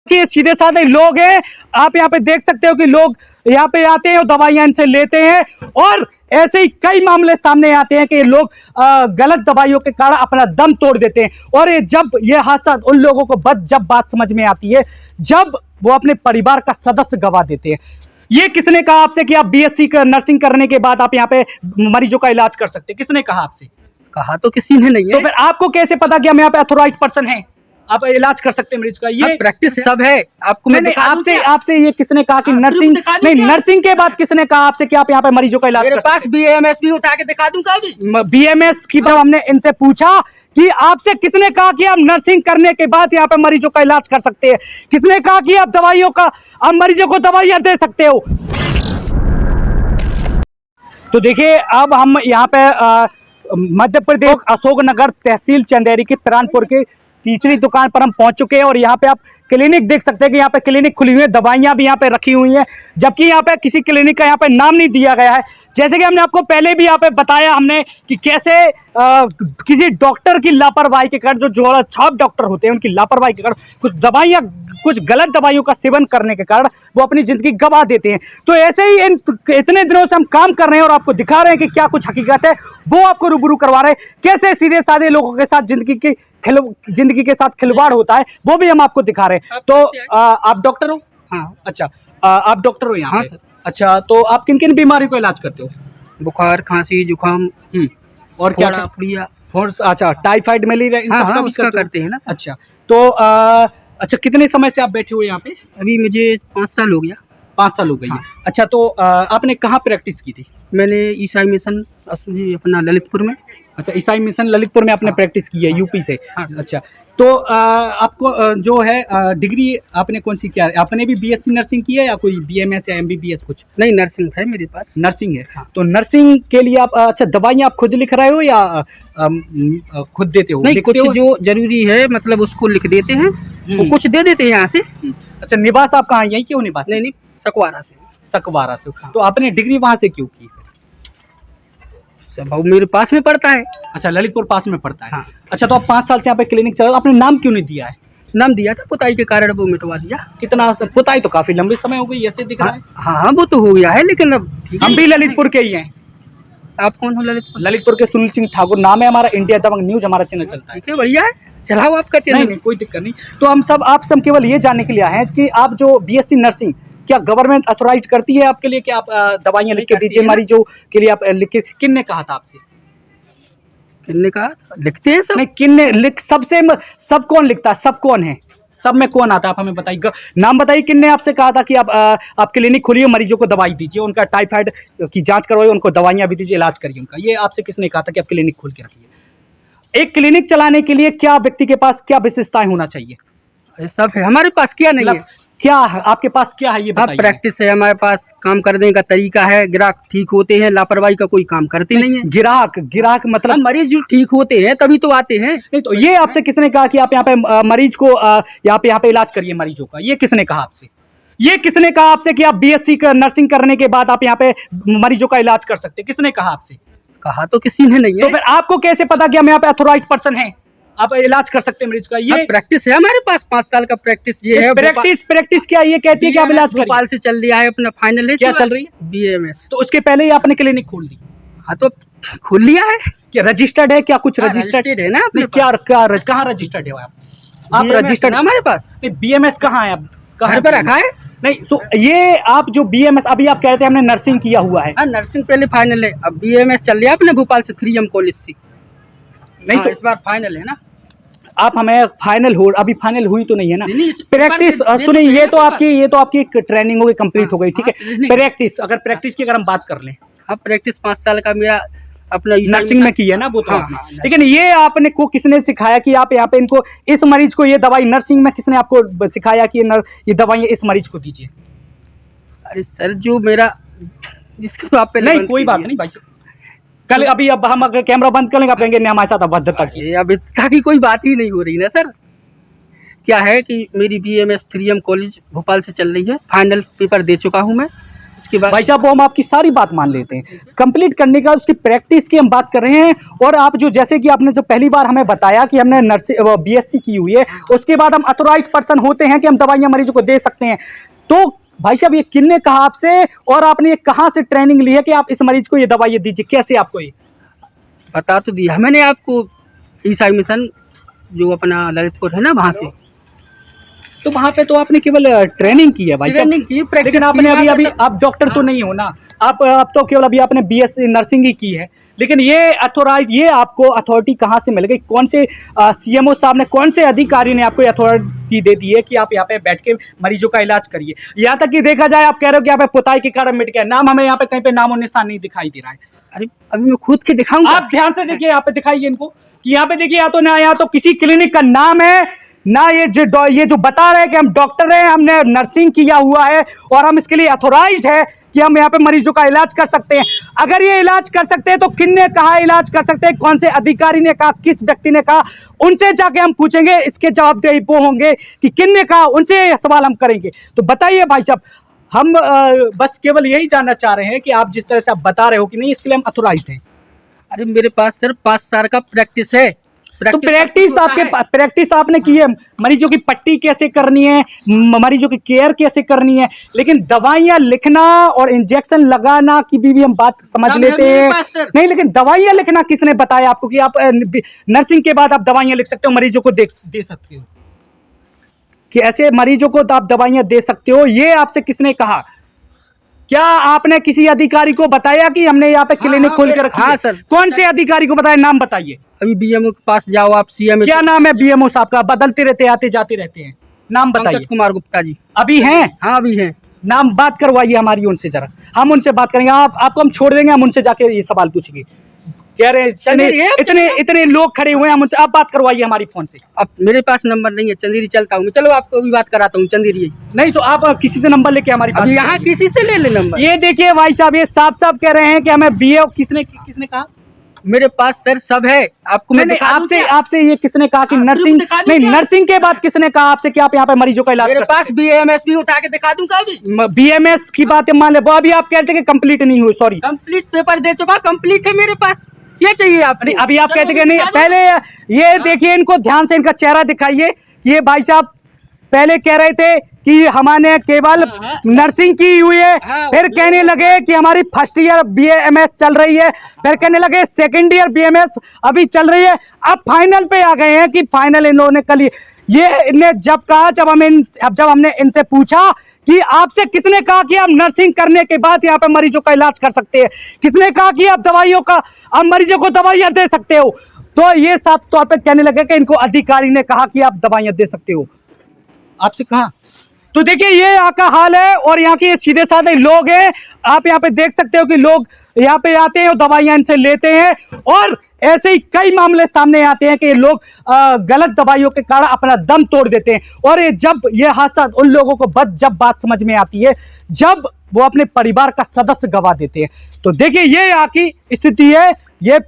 कि सीधे साधे लोग हैं। आप यहाँ पे देख सकते हो कि लोग यहाँ पे आते हैं और दवाइयां इनसे लेते हैं, और ऐसे ही कई मामले सामने आते हैं कि लोग गलत दवाइयों के कारण अपना दम तोड़ देते हैं। और ये हादसा उन लोगों को जब बात समझ में आती है जब वो अपने परिवार का सदस्य गवा देते हैं। ये किसने कहा आपसे कि आप बीएससी नर्सिंग करने के बाद आप यहाँ पे मरीजों का इलाज कर सकते हैं? किसने कहा आपसे? कहा तो किसी ने नहीं है। तो फिर आपको कैसे पता कि हम यहाँ पे अथॉराइज्ड पर्सन हैं, आप इलाज कर सकते हैं मरीज का? ये प्रैक्टिस सब है। आपको मैं आपसे ये किसने कहा कि नर्सिंग नहीं, नर्सिंग के बाद किसने कहा आपसे कि आप यहाँ पे मरीजों का इलाज मेरे पास बीएमएस भी उठा के दिखा दूं कभी। बीएमएस की जब हमने इनसे पूछा कि आपसे किसने कहा कि आप नर्सिंग करने के बाद यहाँ पे मरीजों का इलाज कर सकते हैं, किसने कहा कि आप मरीजों को दवाइयां दे सकते हो? तो देखिए अब हम यहाँ पे मध्य प्रदेश अशोकनगर तहसील चंदेरी की पिरानपुर की तीसरी दुकान पर हम पहुंच चुके हैं, और यहाँ पे आप क्लिनिक देख सकते हैं कि यहाँ पे क्लिनिक खुली हुई है, दवाइयाँ भी यहाँ पे रखी हुई हैं, जबकि यहाँ पे किसी क्लिनिक का यहाँ पे नाम नहीं दिया गया है। जैसे कि हमने आपको पहले भी यहाँ पे बताया हमने कि कैसे किसी डॉक्टर की लापरवाही के कारण, जो छाप डॉक्टर होते हैं उनकी लापरवाही के कारण कुछ गलत दवाइयों का सेवन करने के कारण वो अपनी जिंदगी गंवा देते हैं। तो ऐसे ही इतने दिनों से हम काम कर रहे हैं और आपको दिखा रहे हैं कि क्या कुछ हकीकत है, वो आपको रूबरू करवा रहे हैं। कैसे सीधे साधे लोगों के साथ जिंदगी के साथ खिलवाड़ होता है, वो भी हम आपको दिखा रहे हैं। तो आप डॉक्टर हो? हाँ। अच्छा, आप डॉक्टर हो यहाँ? हाँ सर। अच्छा, तो आप किन किन बीमारियों का इलाज करते हो? बुखार, खांसी, जुकाम और क्या? अच्छा, टाइफाइड, मलेरिया, हाँ, उसका करते हैं ना सर। अच्छा, तो अच्छा, कितने समय से आप बैठे हुए यहाँ पे? अभी मुझे 5 साल हो गया। 5 साल हो गई है। अच्छा, तो आपने कहाँ प्रैक्टिस की थी? मैंने ईसाई मिशन अपना ललितपुर में। अच्छा, ईसाई मिशन ललितपुर में आपने प्रैक्टिस की है, यूपी से? हाँ। अच्छा, तो आपको जो है डिग्री आपने कौन सी किया है? आपने भी बीएससी नर्सिंग की है या कोई बीएमएस या एमबीबीएस कुछ? नहीं, नर्सिंग है मेरे पास। नर्सिंग है। हाँ। तो नर्सिंग के लिए आप अच्छा, दवाइयाँ आप खुद लिख रहे हो या खुद देते हो? नहीं, कुछ जो जरूरी है मतलब उसको लिख देते हैं, वो कुछ दे देते हैं यहाँ से। अच्छा, निवास आप कहाँ, यही क्यों निवास? नहीं, सकवारा से। सकवारा से। हाँ। तो आपने डिग्री वहाँ से क्यों की? सब मेरे पास में पड़ता है। अच्छा, ललितपुर पास में पड़ता है। हाँ। अच्छा, तो आप 5 साल से यहाँ पे क्लिनिक चला, आपने नाम क्यों नहीं दिया है? नाम दिया था, पुताई के कारण वो मिटवा दिया। कितना पुताई तो काफी लंबे समय हो गई, ऐसे दिख रहा है। हाँ, वो तो हो गया है, लेकिन अब हम भी ललितपुर के ही हैं। आप कौन हो? ललितपुर के सुनील सिंह ठाकुर नाम है हमारा। इंडिया दबंग न्यूज हमारा चैनल चलता है। ठीक है, बढ़िया है, चलाओ आपका चैनल। नहीं, कोई दिक्कत नहीं। तो आप सब केवल ये जानने के लिए आए हैं कि आप जो बीएससी नर्सिंग क्या गवर्नमेंट अथॉराइज करती है आपके लिए कि आप दवाइयाँ लिख के दीजिए मरीजों के लिए? आप लिख के, किनने कहा था आपसे? किन्ने कहा था? लिखते हैं सब। नहीं, किन्ने सब कौन लिखता है? सब कौन है? सब में कौन आता है? आप हमें बताइए, नाम बताइए, किन्ने आपसे कहा था कि आप क्लिनिक खोलिए, मरीजों को दवाई दीजिए, उनका टाइफाइड की जांच करवाइए, उनको दवाइयां भी दीजिए, इलाज करिए उनका? ये आपसे किसने कहा था कि आप क्लिनिक खोल के रखिए? एक क्लिनिक चलाने के लिए क्या व्यक्ति के पास क्या विशेषताएं होना चाहिए? सब है हमारे पास, क्या नहीं है? क्या है आपके पास, क्या है ये बताइए? प्रैक्टिस है हमारे पास, काम करने का तरीका है, ग्राहक ठीक होते हैं, लापरवाही का कोई काम करते नहीं है। ग्राहक मतलब मरीज जो ठीक होते हैं तभी तो आते हैं। नहीं, तो ये आपसे किसने कहा कि आप यहाँ पे मरीज को यहाँ पे इलाज करिए मरीजों का? ये किसने कहा आपसे? ये किसने कहा आपसे कि आप बीएससी नर्सिंग करने के बाद आप यहाँ पे मरीजों का इलाज कर सकते हैं? किसने कहा आपसे? कहा तो किसी ने नहीं है। तो फिर आपको कैसे पता कि हम यहाँ पे अथॉराइज्ड पर्सन हैं, आप इलाज कर सकते हैं मरीज का? ये प्रैक्टिस है हमारे पास, 5 साल का प्रैक्टिस ये है। प्रैक्टिस क्या ये कहती है कि आप इलाज करिए? भोपाल से चल रहा है, अपना फाइनल है। क्या चल रही है? बीएमएस। तो उसके पहले ही आपने क्लिनिक खोल दी? हाँ, तो खोल लिया है। क्या रजिस्टर्ड है? क्या कुछ रजिस्टर्ड है ना? क्या कहाँ रजिस्टर्ड है आप रजिस्टर्ड? हमारे पास बीएमएस कहाँ है? आप घर पर रखा है? नहीं, ये आप जो बीएमएस अभी आप कहते हैं हमने नर्सिंग किया हुआ है। नर्सिंग पहले फाइनल है, अब बीएमएस चल रहा है अपने भोपाल से 3M कॉलेज से। नहीं, तो इस बार फाइनल है ना? आप हमें अभी फाइनल हुई तो नहीं है ना? प्रैक्टिस सुनिए, ये तो आपकी ट्रेनिंग हो गई, कंप्लीट हो गई, ठीक है। प्रैक्टिस की अगर हम बात कर लें, अब प्रैक्टिस 5 साल का मेरा अपना नर्सिंग में की है ना, वो तो आपने। लेकिन ये आपने को किसने सिखाया कि आप यहाँ पे इनको, इस मरीज को ये दवाई, नर्सिंग में किसने आपको सिखाया कि ये दवाई इस मरीज को दीजिए? अरे सर, जो मेरा इसका तो आप नहीं, कोई बात नहीं भाई, कल अब हम अगर कैमरा बंद करेंगे आप कहेंगे हमारे साथ अभद्रता की। अभद्रता की कोई बात ही नहीं हो रही ना सर। क्या है कि मेरी बीएमएस 3M कॉलेज भोपाल से चल रही है, फाइनल पेपर दे चुका हूँ मैं, इसके बाद भाई साहब वो हम आपकी सारी बात मान लेते हैं, कंप्लीट करने का उसकी प्रैक्टिस की हम बात कर रहे हैं। और आप जो जैसे कि आपने जो पहली बार हमें बताया कि हमने नर्सिंग बीएससी की हुई है, उसके बाद हम अथोराइज्ड पर्सन होते हैं कि हम दवाइयाँ मरीजों को दे सकते हैं। तो भाई साहब ये किन्ने कहा आपसे, और आपने ये कहाँ से ट्रेनिंग ली है कि आप इस मरीज को ये दवाइयाँ दीजिए, कैसे आपको ये बता तो दिया मैंने आपको, ईसाई मिशन जो अपना ललितपुर है ना, वहाँ से तो वहाँ पे तो आपने केवल ट्रेनिंग की है भाई साहब, ट्रेनिंग की, प्रैक्टिस लेकिन आपने की, अभी वहाँ आप डॉक्टर तो नहीं हो ना, आप तो केवल अभी आपने बीएससी नर्सिंग ही की है। लेकिन ये अथोराइज, ये आपको अथॉरिटी कहाँ से मिल गई, कौन से सीएमओ साहब ने, कौन से अधिकारी ने आपको अथॉरिटी दे दी है कि आप यहाँ पे बैठ के मरीजों का इलाज करिए। यहाँ तक कि देखा जाए, आप कह रहे हो कि यहाँ पे पुताई के कारण मिट गया नाम, हमें यहाँ पे कहीं पे नामो निशान नहीं दिखाई दे रहा है। अरे अभी मैं खुद के दिखाऊंगा, आप ध्यान से देखिए, यहाँ पे दिखाइए इनको कि यहाँ पे देखिए, या तो ना यहाँ तो किसी क्लिनिक का नाम है ना, ये जो बता रहे हैं कि हम डॉक्टर हैं, हमने नर्सिंग किया हुआ है और हम इसके लिए अथोराइज्ड है कि हम यहाँ पे मरीजों का इलाज कर सकते हैं। अगर ये इलाज कर सकते हैं तो किसने कहा इलाज कर सकते हैं, कौन से अधिकारी ने कहा, किस व्यक्ति ने कहा, उनसे जाके हम पूछेंगे, इसके जवाबदेही वो होंगे कि किसने कहा, उनसे ये सवाल हम करेंगे। तो बताइए भाई साहब, हम बस केवल यही जानना चाह रहे हैं कि आप जिस तरह से आप बता रहे हो कि नहीं, इसके लिए हम अथोराइज्ड हैं। अरे मेरे पास सिर्फ 5 साल का प्रैक्टिस है। तो प्रैक्टिस आपने की है, मरीजों की पट्टी कैसे करनी है, मरीजों की केयर कैसे करनी है, लेकिन दवाइयाँ लिखना और इंजेक्शन लगाना की भी हम बात समझ लेते हैं नहीं, लेकिन दवाइयाँ लिखना किसने बताया आपको कि आप नर्सिंग के बाद आप दवाइयाँ लिख सकते हो, मरीजों को दे सकते हो, कि ऐसे मरीजों को आप दवाइयाँ दे सकते हो, ये आपसे किसने कहा? क्या आपने किसी अधिकारी को बताया कि हमने यहाँ पे क्लिनिक खोल के रखी है? हाँ सर। कौन से अधिकारी को बताया, नाम बताइए। अभी बीएमओ के पास जाओ आप, सीएम क्या नाम है बीएमओ साहब का? बदलते रहते, आते जाते रहते हैं, नाम बताइए। पंकज कुमार गुप्ता जी अभी हैं? हाँ अभी हैं। नाम बात करवाइए हमारी उनसे, जरा हम उनसे बात करेंगे, आपको हम छोड़ देंगे, हम उनसे जाके ये सवाल पूछेंगे। कह रहे इतने लोग खड़े हुए हैं, हम उनसे आप बात करवाइए हमारी फोन से। अब मेरे पास नंबर नहीं है, चंदेरी चलता हूँ मैं, चलो आपको भी बात कराता हूँ चंदेरी। नहीं तो आप किसी से नंबर लेके हमारी अब यहाँ किसी से ले नंबर। ये देखिए भाई साहब, ये साफ साफ कह रहे हैं कि हमें बीए, किसने कहा? मेरे पास सर सब है, आपको मैं आपसे ये किसने कहा कि नर्सिंग नहीं, नर्सिंग के बाद किसने कहा आपसे कि आप यहाँ पे मरीजों का इलाज? मेरे पास बीएमएस भी उठा के दिखा दूंगा। अभी बीएमएस की बात मान ले, वो अभी आप कहते हैं कि कंप्लीट नहीं हुई, सॉरी कंप्लीट पेपर दे चुका, कंप्लीट है मेरे पास, क्या चाहिए आपने? अभी आप कहते हैं नहीं, पहले ये देखिए, इनको ध्यान से इनका चेहरा दिखाइए कि ये भाई साहब पहले कह रहे थे कि हमारे केवल नर्सिंग की हुई है, फिर कहने लगे कि हमारी फर्स्ट ईयर बीएमएस चल रही है, फिर कहने लगे सेकंड ईयर बीएमएस अभी चल रही है, अब फाइनल पे आ गए हैं कि फाइनल इन लोगों ने कल ये इन्हें जब कहा, जब हमने इनसे पूछा कि आपसे किसने कहा कि आप नर्सिंग करने के बाद यहाँ पे मरीजों का इलाज कर सकते हैं, किसने कहा कि आप आप मरीजों को दवाइयाँ दे सकते हो, तो ये साफ तौर पे कहने लगे कि इनको अधिकारी ने कहा कि आप दवाइयाँ दे सकते हो। आपसे कहा? तो देखिए ये यहाँ का हाल है, और यहाँ के सीधे साधे लोग हैं, आप यहाँ पे देख सकते हो कि लोग यहाँ पे आते हैं और दवाइयाँ इनसे लेते हैं, और ऐसे ही कई मामले सामने आते हैं कि लोग गलत दवाइयों के कारण अपना दम तोड़ देते हैं। और ये हादसा उन लोगों को जब बात समझ में आती है, जब वो अपने परिवार का सदस्य गवा देते हैं। तो देखिए ये यहाँ की स्थिति है, ये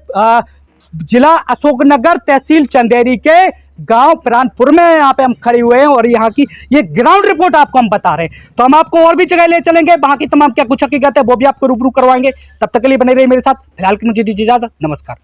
जिला अशोकनगर, तहसील चंदेरी के गांव प्राणपुर में यहाँ पे हम खड़े हुए हैं, और यहाँ की ये ग्राउंड रिपोर्ट आपको हम बता रहे हैं। तो हम आपको और भी जगह ले चलेंगे, वहां की तमाम क्या कुछ हकीकत है वो भी आपको रूबरू करवाएंगे। तब तक के लिए बने रहिए मेरे साथ। फिलहाल के मुझे दीजिए इजाजत, नमस्कार।